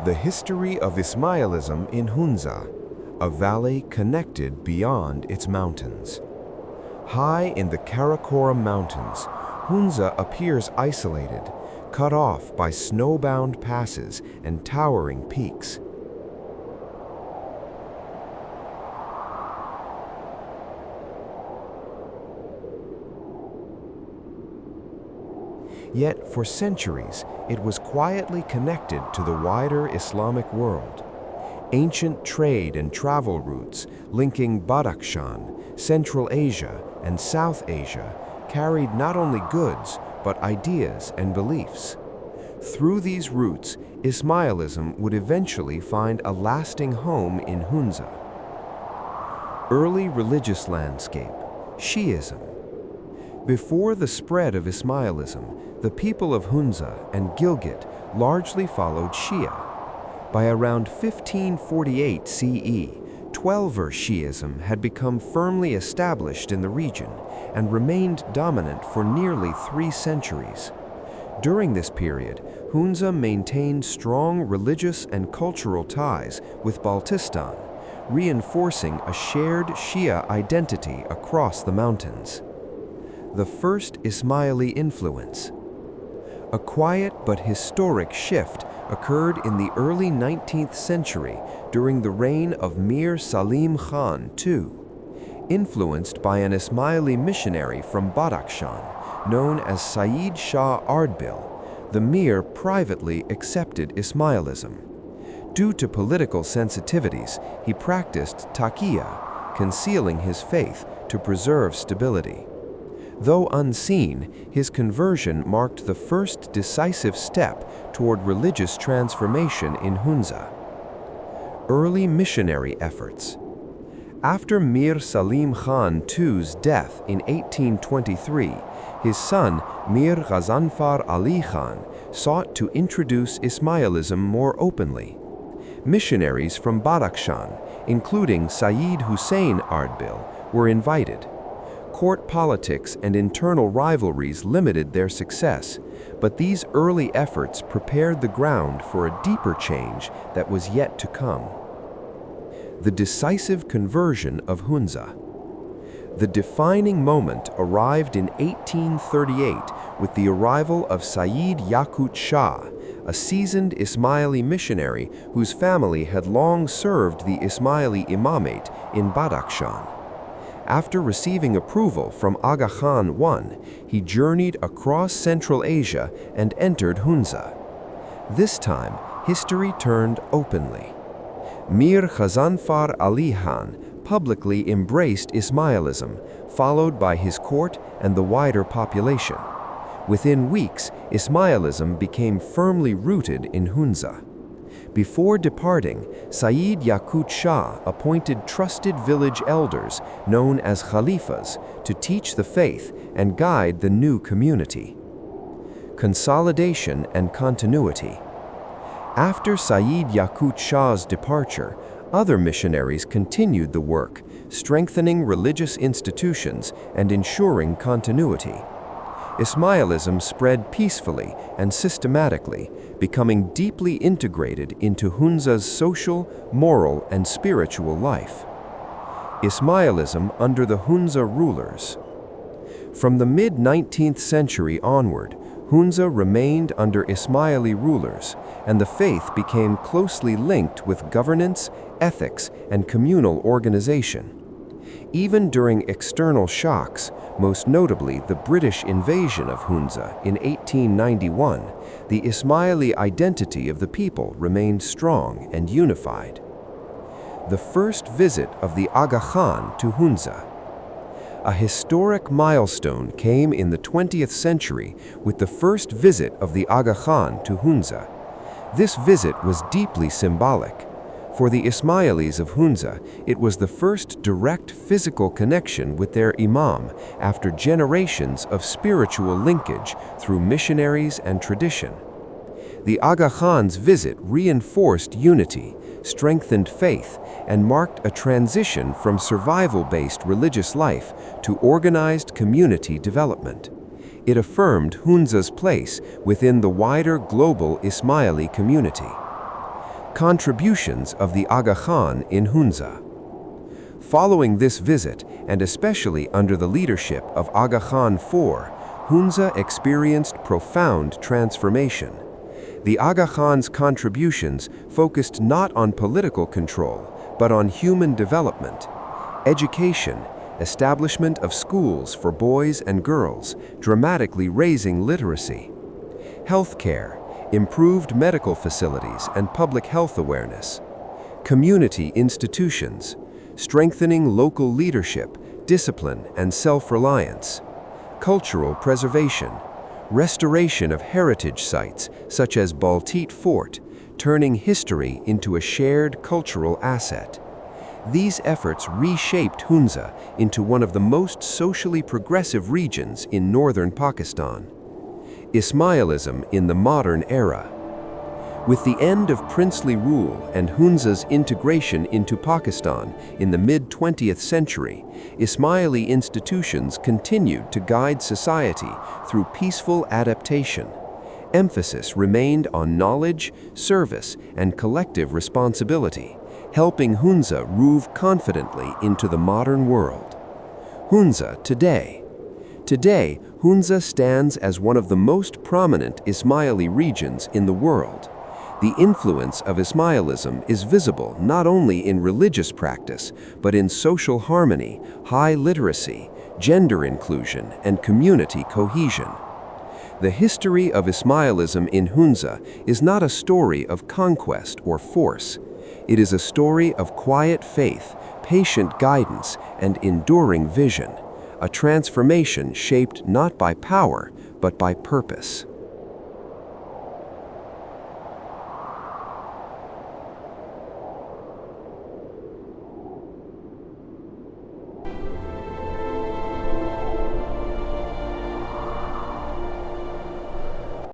The history of Ismailism in Hunza, a valley connected beyond its mountains. High in the Karakoram mountains, Hunza appears isolated, cut off by snowbound passes and towering peaks. Yet, for centuries, it was quietly connected to the wider Islamic world. Ancient trade and travel routes linking Badakhshan, Central Asia, and South Asia carried not only goods, but ideas and beliefs. Through these routes, Ismailism would eventually find a lasting home in Hunza. Early religious landscape, Shi'ism. Before the spread of Ismailism, the people of Hunza and Gilgit largely followed Shia. By around 1548 CE, Twelver Shi'ism had become firmly established in the region and remained dominant for nearly 3 centuries. During this period, Hunza maintained strong religious and cultural ties with Baltistan, reinforcing a shared Shia identity across the mountains. The first Ismaili influence. A quiet but historic shift occurred in the early 19th century during the reign of Mir Salim Khan II. Influenced by an Ismaili missionary from Badakhshan, known as Sayyid Shah Ardbil, the Mir privately accepted Ismailism. Due to political sensitivities, he practiced taqiyya, concealing his faith to preserve stability. Though unseen, his conversion marked the first decisive step toward religious transformation in Hunza. Early missionary efforts. After Mir Salim Khan II's death in 1823, his son Mir Ghazanfar Ali Khan sought to introduce Ismailism more openly. Missionaries from Badakhshan, including Sayyid Hussein Ardbil, were invited. Court politics and internal rivalries limited their success, but these early efforts prepared the ground for a deeper change that was yet to come. The decisive conversion of Hunza. The defining moment arrived in 1838 with the arrival of Sayyid Yaqut Shah, a seasoned Ismaili missionary whose family had long served the Ismaili imamate in Badakhshan. After receiving approval from Aga Khan I, he journeyed across Central Asia and entered Hunza. This time, history turned openly. Mir Ghazanfar Ali Khan publicly embraced Ismailism, followed by his court and the wider population. Within weeks, Ismailism became firmly rooted in Hunza. Before departing, Sayyid Yaqut Shah appointed trusted village elders, known as khalifas, to teach the faith and guide the new community. Consolidation and continuity. After Sayyid Yaqut Shah's departure, other missionaries continued the work, strengthening religious institutions and ensuring continuity. Ismailism spread peacefully and systematically, becoming deeply integrated into Hunza's social, moral, and spiritual life. Ismailism under the Hunza rulers. From the mid-19th century onward, Hunza remained under Ismaili rulers, and the faith became closely linked with governance, ethics, and communal organization. Even during external shocks, most notably the British invasion of Hunza in 1891, the Ismaili identity of the people remained strong and unified. The first visit of the Aga Khan to Hunza. A historic milestone came in the 20th century with the first visit of the Aga Khan to Hunza. This visit was deeply symbolic. For the Ismailis of Hunza, it was the first direct physical connection with their imam after generations of spiritual linkage through missionaries and tradition. The Aga Khan's visit reinforced unity, strengthened faith, and marked a transition from survival-based religious life to organized community development. It affirmed Hunza's place within the wider global Ismaili community. Contributions of the Aga Khan in Hunza. Following this visit, and especially under the leadership of Aga Khan IV, Hunza experienced profound transformation. The Aga Khan's contributions focused not on political control, but on human development, education, establishment of schools for boys and girls, dramatically raising literacy, healthcare, improved medical facilities and public health awareness, community institutions, strengthening local leadership, discipline and self-reliance, cultural preservation, restoration of heritage sites such as Baltit Fort, turning history into a shared cultural asset. These efforts reshaped Hunza into one of the most socially progressive regions in northern Pakistan. Ismailism in the modern era. With the end of princely rule and Hunza's integration into Pakistan in the mid-20th century, Ismaili institutions continued to guide society through peaceful adaptation. Emphasis remained on knowledge, service, and collective responsibility, helping Hunza move confidently into the modern world. Hunza today. Today, Hunza stands as one of the most prominent Ismaili regions in the world. The influence of Ismailism is visible not only in religious practice, but in social harmony, high literacy, gender inclusion, and community cohesion. The history of Ismailism in Hunza is not a story of conquest or force. It is a story of quiet faith, patient guidance, and enduring vision, a transformation shaped not by power, but by purpose.